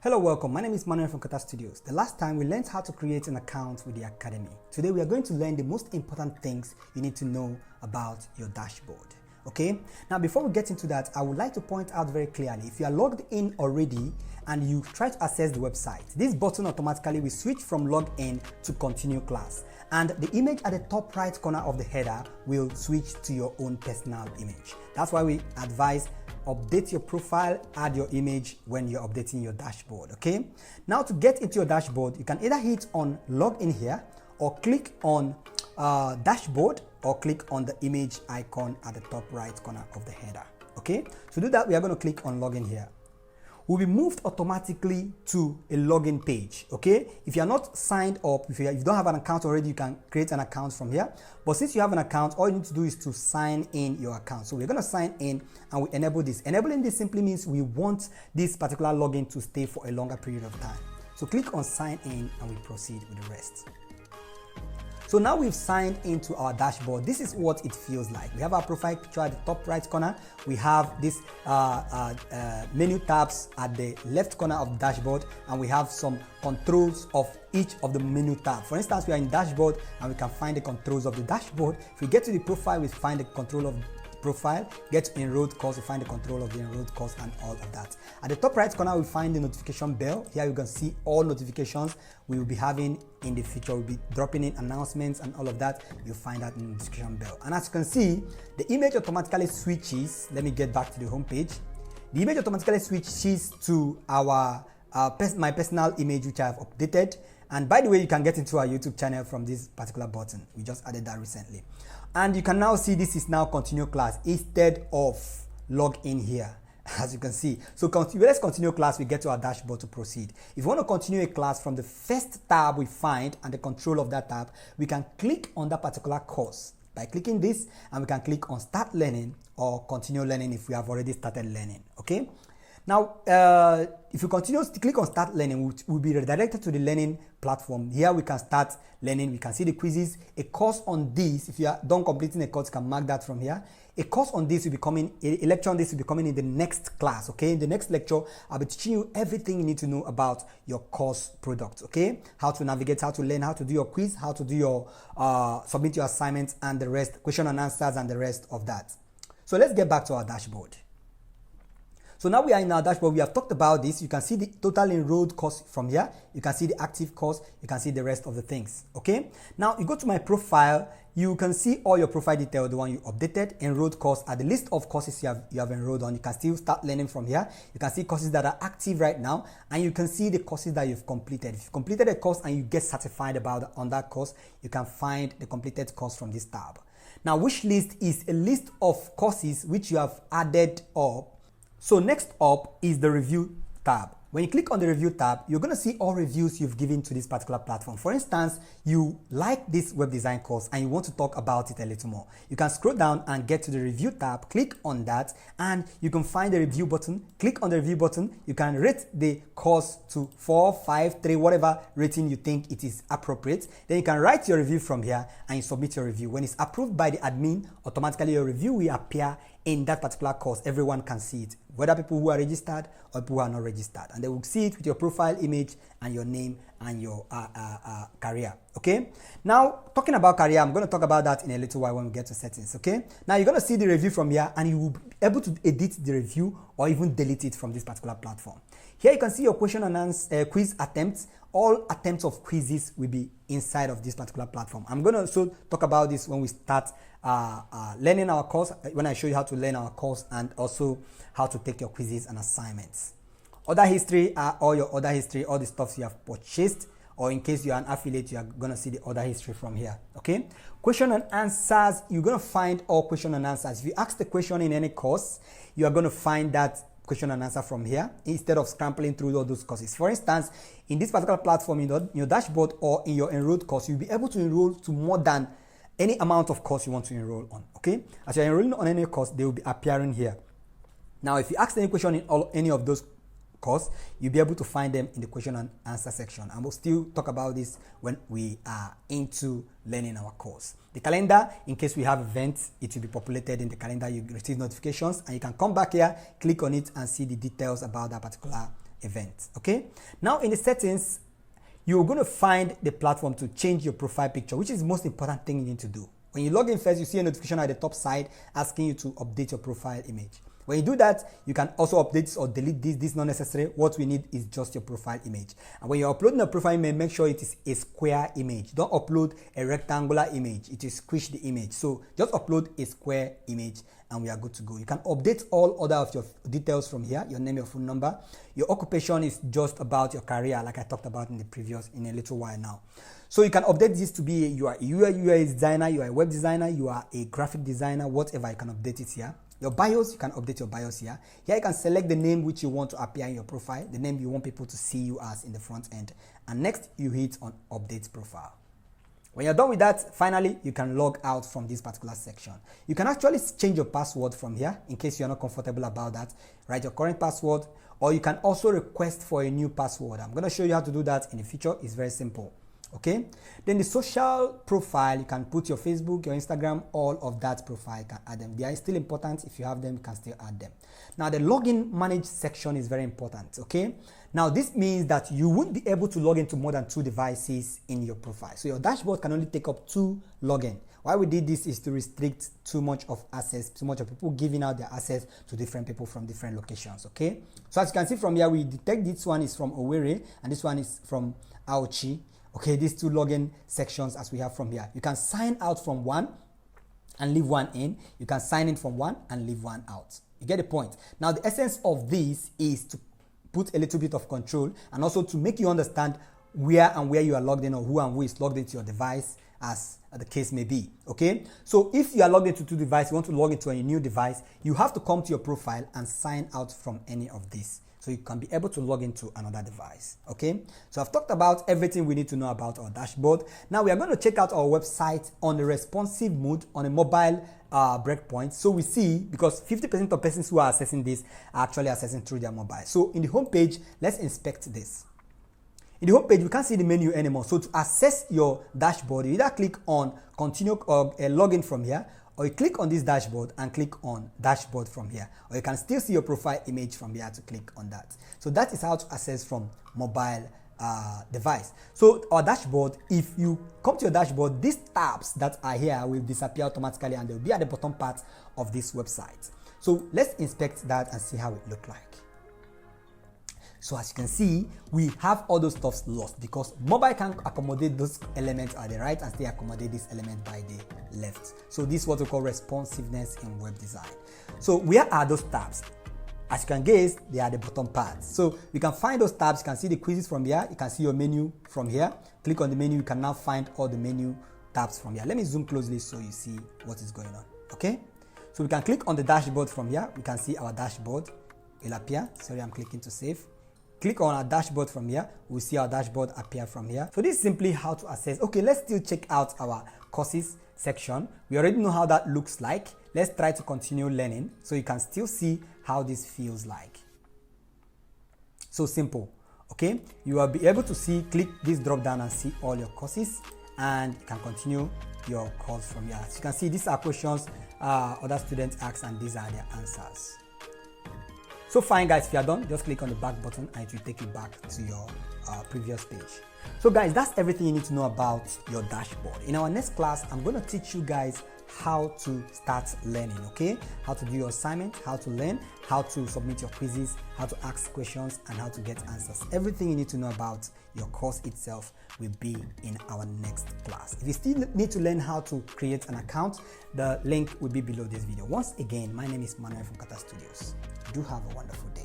Hello, welcome. My name is Manuel from Qatar Studios. The last time we learned how to create an account with the Academy. Today we are going to learn the most important things you need to know about your dashboard. Okay? Now before we get into that, I would like to point out very clearly, if you are logged in already and you try to access the website, this button automatically will switch from login to continue class. And the image at the top right corner of the header will switch to your own personal image. That's why we advise update your profile, add your image when you're updating your dashboard. Okay, now to get into your dashboard, you can either hit on login here or click on dashboard or click on the image icon at the top right corner of the header. Okay, to do that we are going to click on login here. Will be moved automatically to a login page. Okay, if you are not signed up, if you don't have an account already, you can create an account from here. But since you have an account, all you need to do is to sign in your account. So we're going to sign in and we enable this. Enabling this simply means we want this particular login to stay for a longer period of time. So click on sign in and we proceed with the rest. So now we've signed into our dashboard. This is what it feels like. We have our profile picture at the top right corner. We have this menu tabs at the left corner of the dashboard, and we have some controls of each of the menu tabs. For instance, we are in dashboard and we can find the controls of the dashboard. If we get to the profile, we find the control of profile, get to enrolled course, we find the control of the enrolled course and all of that. At the top right corner, we find the notification bell. Here you can see all notifications we will be having in the future. We'll be dropping in announcements and all of that. You'll find that in the notification bell. And as you can see, the image automatically switches. Let me get back to the home page. The image automatically switches to our my personal image, which I have updated. And by the way, you can get into our YouTube channel from this particular button. We just added that recently. And you can now see this is now continue class instead of log in here, as you can see. So let's continue class, we get to our dashboard to proceed. If you want to continue a class from the first tab we find and the control of that tab, we can click on that particular course. By clicking this, and we can click on start learning or continue learning if we have already started learning, okay? Now, if you continue to click on start learning, we'll be redirected to the learning platform. Here we can start learning. We can see the quizzes. A course on this, if you are done completing a course, you can mark that from here. A course on this will be coming, a lecture on this will be coming in the next class, okay? In the next lecture, I'll be teaching you everything you need to know about your course product, okay? How to navigate, how to learn, how to do your quiz, how to do your, submit your assignments and the rest, question and answers and the rest of that. So let's get back to our dashboard. So now we are in our dashboard. We have talked about this. You can see the total enrolled course from here. You can see the active course. You can see the rest of the things. Okay. Now you go to my profile. You can see all your profile details, the one you updated, enrolled course, are the list of courses you have enrolled on. You can still start learning from here. You can see courses that are active right now, and you can see the courses that you've completed. If you completed a course and you get certified on that course, you can find the completed course from this tab. Now, wish list is a list of courses which you have added up. So next up is the review tab. When you click on the review tab, you're going to see all reviews you've given to this particular platform. For instance, you like this web design course and you want to talk about it a little more. You can scroll down and get to the review tab, click on that, and you can find the review button. Click on the review button. You can rate the course to 4, 5, 3, whatever rating you think it is appropriate. Then you can write your review from here and you submit your review. When it's approved by the admin, automatically your review will appear in that particular course. Everyone can see it, whether people who are registered or people who are not registered, and they will see it with your profile image and your name and your career. Okay, now talking about career, I'm going to talk about that in a little while when we get to settings. Okay, now you're going to see the review from here and you will be able to edit the review or even delete it from this particular platform. Here you can see your question and answer quiz attempts. All attempts of quizzes will be inside of this particular platform. I'm going to also talk about this when we start learning our course, when I show you how to learn our course and also how to take your quizzes and assignments. Other history are all your other history, all the stuff you have purchased, or in case you're an affiliate, you are going to see the other history from here. Okay, question and answers, you're going to find all question and answers. If you ask the question in any course, you are going to find that question and answer from here instead of scrambling through all those courses. For instance, in this particular platform, in your dashboard or in your enrolled course, you'll be able to enroll to more than any amount of course you want to enroll on. Okay, as you're enrolling on any course, they will be appearing here. Now, if you ask any question in any of those course, you'll be able to find them in the question and answer section, and we'll still talk about this when we are into learning our course. The calendar, in case we have events, it will be populated in the calendar. You receive notifications and you can come back here, click on it and see the details about that particular event. Okay, now in the settings, you're going to find the platform to change your profile picture, which is the most important thing you need to do. When you log in first, you see a notification at the top side asking you to update your profile image. When you do that, you can also update or delete this. This is not necessary. What we need is just your profile image. And when you're uploading a profile image, make sure it is a square image. Don't upload a rectangular image. It will squish the image. So just upload a square image and we are good to go. You can update all other of your details from here, your name, your phone number. Your occupation is just about your career, like I talked about in a little while now. So you can update this to be you are a UI designer, you are a web designer, you are a graphic designer, whatever, you can update it here. Your bios, you can update your bios here. Here you can select the name which you want to appear in your profile, the name you want people to see you as in the front end. And next you hit on update profile. When you're done with that, finally, you can log out from this particular section. You can actually change your password from here in case you're not comfortable about that. Write your current password, or you can also request for a new password. I'm going to show you how to do that in the future. It's very simple. Okay, then the social profile, you can put your Facebook, your Instagram, all of that profile, you can add them. They are still important. If you have them, you can still add them. Now the login manage section is very important. Okay, now this means that you won't be able to log into more than 2 devices in your profile. So your dashboard can only take up 2 login. Why we did this is to restrict too much of access, too much of people giving out their access to different people from different locations. Okay, so as you can see from here, we detect this one is from Owerri and this one is from Auchi. Okay, these 2 login sections as we have from here. You can sign out from one and leave one in. You can sign in from one and leave one out. You get the point. Now, the essence of this is to put a little bit of control and also to make you understand where you are logged in, or who is logged into your device, as the case may be. Okay, so if you are logged into 2 devices, you want to log into a new device, you have to come to your profile and sign out from any of these, so you can be able to log into another device. Okay, so I've talked about everything we need to know about our dashboard. Now we are going to check out our website on the responsive mode on a mobile breakpoint. So we see, because 50% of persons who are accessing this are actually accessing through their mobile. So in the home page, let's inspect this. In the home page, we can't see the menu anymore. So to access your dashboard, you either click on continue login from here, or you click on this dashboard and click on dashboard from here, or you can still see your profile image from here to click on that. So that is how to access from mobile device. So our dashboard, if you come to your dashboard, these tabs that are here will disappear automatically and they'll be at the bottom part of this website. So let's inspect that and see how it looks like. So as you can see, we have all those stuffs lost because mobile can accommodate those elements at the right and still accommodate this element by the left. So this is what we call responsiveness in web design. So where are those tabs? As you can guess, they are the bottom parts. So you can find those tabs. You can see the quizzes from here. You can see your menu from here. Click on the menu. You can now find all the menu tabs from here. Let me zoom closely so you see what is going on. Okay. So we can click on the dashboard from here. We can see our dashboard. It will appear. Sorry, I'm clicking to save. Click on our dashboard from here. We'll see our dashboard appear from here. So this is simply how to access. Okay, let's still check out our courses section. We already know how that looks like. Let's try to continue learning so you can still see how this feels like. So simple. Okay, you will be able to see, click this drop down and see all your courses, and you can continue your course from here. As you can see, these are questions other students ask, and these are their answers. So fine guys, if you are done, just click on the back button and it will take you back to your previous page. So guys, that's everything you need to know about your dashboard. In our next class, I'm going to teach you guys how to start learning, okay? How to do your assignment, how to learn, how to submit your quizzes, how to ask questions, and how to get answers. Everything you need to know about your course itself will be in our next class. If you still need to learn how to create an account, the link will be below this video. Once again, my name is Manuel from CaterGraphix. Do have a wonderful day.